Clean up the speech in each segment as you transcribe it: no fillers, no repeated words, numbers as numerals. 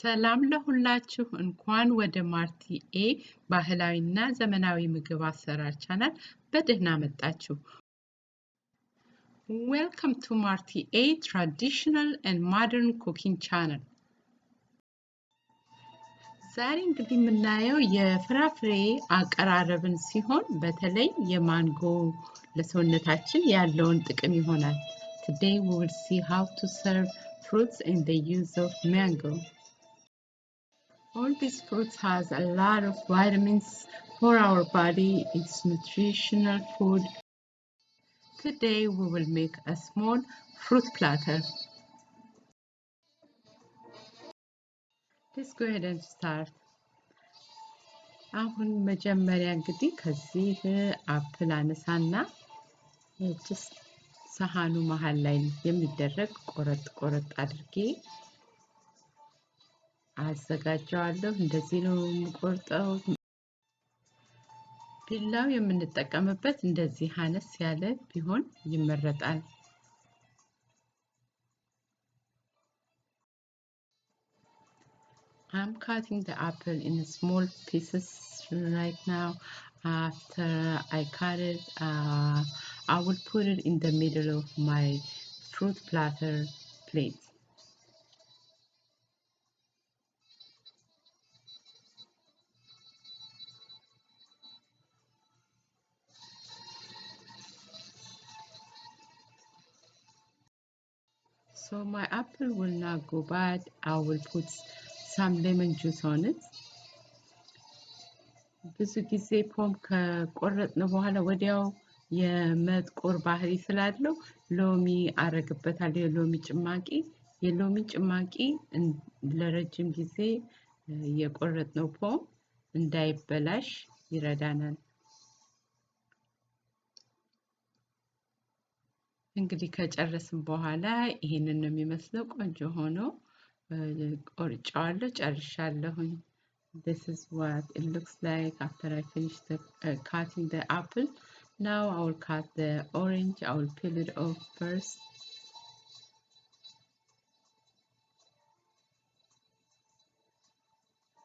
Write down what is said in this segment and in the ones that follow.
ሰላም ለሁላችሁ እንኳን ወደ ማርቲ ኤ ባህላዊና ዘመናዊ ምግብ አሰራር ቻናል በደህና መጣችሁ። Welcome to Martie A traditional and modern cooking channel. ዛሬ እንግዲህ የምናየው የፍራፍሬ አቀራረብን ሲሆን በተለይ የማንጎ ለሰውነታችን ያለውን ጥቅም ይሆናል። Today we will see how to serve fruits and the use of mango. All these fruits has a lot of vitamins for our body. It's nutritional food. Today we will make a small fruit platter. Let's go ahead and start. አሁን መጀመሪያ እንግዲህ ከዚህ አፕል አነሳና just ሰሃኑ መሃል ላይ የሚደረግ ቆረጥ አድርጌ አዘጋጃለሁ። እንደዚህ ነው የምቆርጠው። ቢላው የምንጠቀምበት እንደዚህ አነስ ያለ ቢሆን ይመረጣል። I'm cutting the apple in small pieces right now. After I cut it, I will put it in the middle of my fruit platter plate. So my apple will not go bad. I will put some lemon juice on it. ብዙ ጊዜ ፖም ከቆረጥን በኋላ ወዲያው የመጥቆር ባህሪ ስላለው ሎሚ አረግበታለሁ። የሎሚ ጭማቂ ለረጅም ጊዜ የቆረጥነው ፖም እንዳይበላሽ ይረዳናል። እንግዲህ ከጨረስን በኋላ ይሄንን ነው የሚመስለው። ቆንጆ ሆኖ ቆርጫዋለሁ፣ ጨርሻለሁኝ። This is what it looks like after I finish cutting the apple. Now I will cut the orange. I will peel it off first.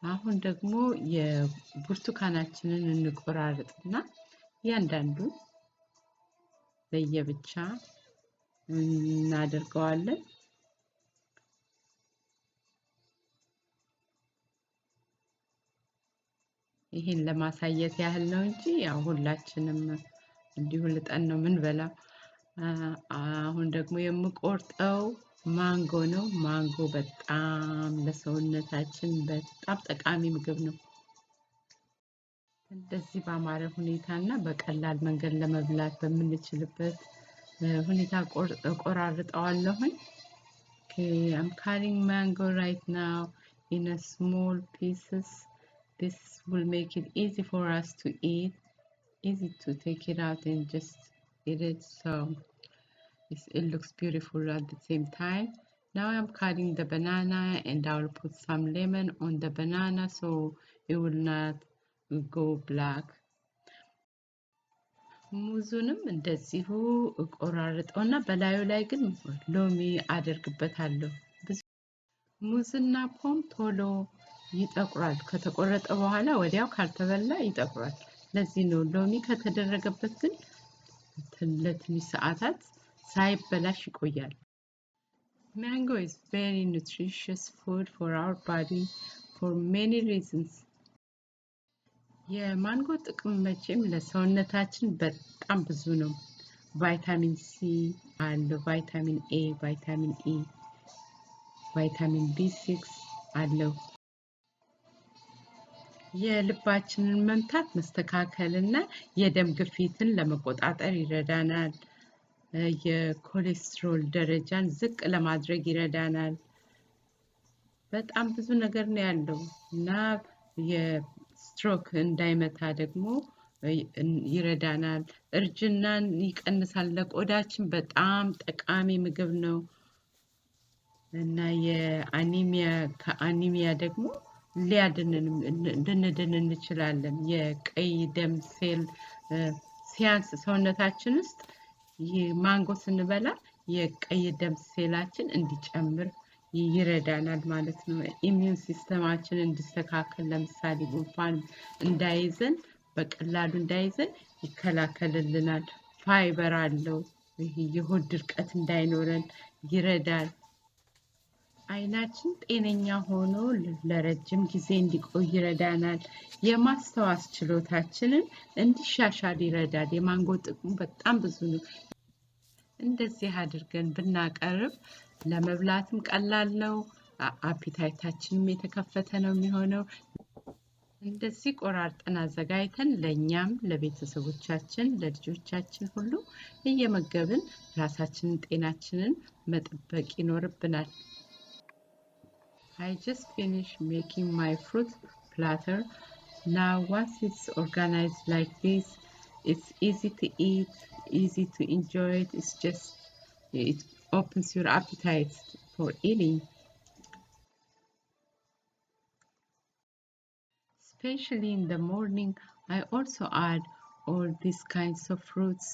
አሁን ደግሞ የብርቱካናችንን እንቆራርጥና ያንዳንዱ ለየብቻ እናደርገዋለን። ይሄን ለማሳየት ያህል ነው እንጂ ያው ሁላችንም እንዲሁ ልጠን ነው ምንበላው። አሁን ደግሞ የምቆርጠው ማንጎ ነው። ማንጎ በጣም ለሰውነታችን በጣም ጠቃሚ ምግብ ነው። እንደዚህ ባማረ ሁኔታና በቀላል መንገድ ለመብላት በምንችልበት ሁኔታ ቆራርጠዋለሁኝ። Okay, I'm cutting mango right now in a small pieces. This will make it easy for us to eat, easy to take it out and just eat it. So it looks beautiful at the same time. Now I'm cutting the banana and I will put some lemon on the banana so it will not go black. ሙዙንም እንደዚሁ ቆራርጠውና በላዩ ላይ ግን ሎሚ አደርግበታለሁ። ሙዝና ፖም ቶሎ ይጠቁራል። ከተቆረጠ በኋላ ወዲያው ካልተበላ ይጠቁራል። ለዚህ ነው ሎሚ ከተደረገበት ግን ለትንሽ ሰዓታት ሳይበላሽ ይቆያል። Mango is very nutritious food for our body for many reasons. የማንጎ ጥቅም መቼም ለሰውነታችን በጣም ብዙ ነው። ቫይታሚን ሲ አለው፣ ቫይታሚን ኤ፣ ቫይታሚን ኢ፣ ቫይታሚን ቢ6 አለው። የልባችንን መምታት መስተካከልና የደም ግፊትን ለመቆጣጠር ይረዳናል። የኮሌስትሮል ደረጃን ዝቅ ለማድረግ ይረዳናል። በጣም ብዙ ነገር ነው ያለው እና የስትሮክ እንዳይመታ ደግሞ ይረዳናል። እርጅናን ይቀንሳል። ለቆዳችን በጣም ጠቃሚ ምግብ ነው እና ከአኒሚያ ደግሞ ልንድን እንችላለን። የቀይ ደም ሴል ሲያንስ ሰውነታችን ውስጥ ማንጎ ስንበላ የቀይ ደም ሴላችን እንዲጨምር ይረዳናል ማለት ነው። ኢሚዩን ሲስተማችን እንዲስተካከል ለምሳሌ ጉንፋን እንዳይዘን በቀላሉ እንዳይዘን ይከላከልልናል። ፋይበር አለው። የሆድ ድርቀት እንዳይኖረን ይረዳል። አይናችን ጤነኛ ሆኖ ለረጅም ጊዜ እንዲቆይ ይረዳናል። የማስተዋል ችሎታችንን እንዲሻሻል ይረዳል። የማንጎ ጥቅሙ በጣም ብዙ ነው። እንደዚህ አድርገን ብናቀርብ ለመብላትም ቀላል ነው። አፒታይታችንም የተከፈተ ነው የሚሆነው። እንደዚህ ቆራርጠን አዘጋጅተን ለኛም ለቤተሰቦቻችን ለልጆቻችን ሁሉ እየመገብን ራሳችንን ጤናችንን መጠበቅ ይኖርብናል። I just finished making my fruit platter. Now once it's organized like this, it's easy to eat, easy to enjoy it. It opens your appetite for eating. Especially in the morning, I also add all these kinds of fruits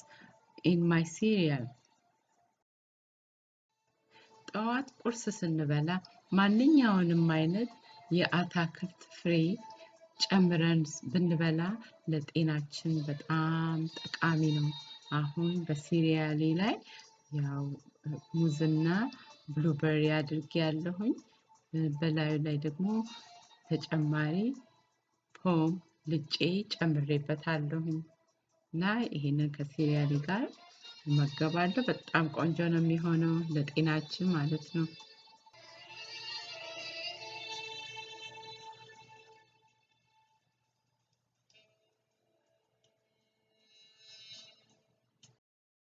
in my cereal. ጠዋት ቁርስ ስንበላ ማንኛውንም አይነት የአትክልት ፍሬ ጨምረን ብንበላ ለጤናችን በጣም ጠቃሚ ነው። አሁን በሲሪያሌ ላይ ያው ሙዝና ብሉበሪ አድርጌያለሁኝ። በላዩ ላይ ደግሞ ተጨማሪ ፖም ልጬ ጨምሬበታለሁኝ እና ይሄንን ከሲሪያሌ ጋር መገባለሁ። በጣም ቆንጆ ነው የሚሆነው ለጤናችን ማለት ነው።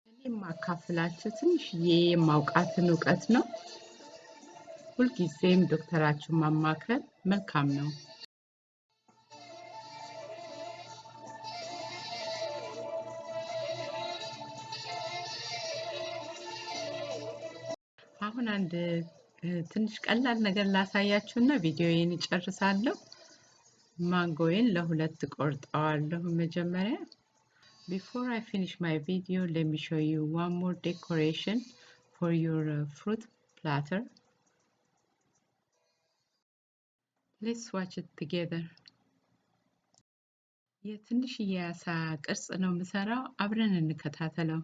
እኔም ማካፈላችሁ ትንሽዬ የማውቃትን እውቀት ነው። ሁልጊዜም ዶክተራችሁን ማማከር መልካም ነው። አሁን አንድ ትንሽ ቀላል ነገር ላሳያችሁና ቪዲዮዬን እጨርሳለሁ። ማንጎዬን ለሁለት ቆርጠዋለሁ መጀመሪያ። Before I finish my video, let me show you one more decoration for your fruit platter. Let's watch it together. የትንሽዬ አሳ ቅርጽ ነው የምሰራው። አብረን እንከታተለው።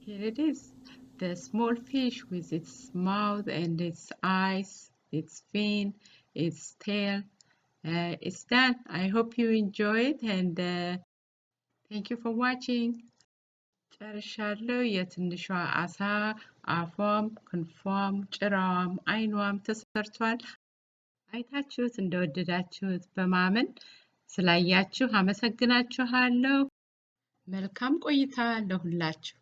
Here it is, the small fish with its mouth and its eyes, its fin, its tail. It's done. I hope you enjoy it and thank you for watching. ጨርሻለሁ። የትንሿ አሳ አፏም ክንፏም ጭራዋም አይኗም ተሰርቷል። አይታችሁት እንደወደዳችሁት በማመን ስላያችሁ አመሰግናችኋለሁ። መልካም ቆይታ ለሁላችሁ።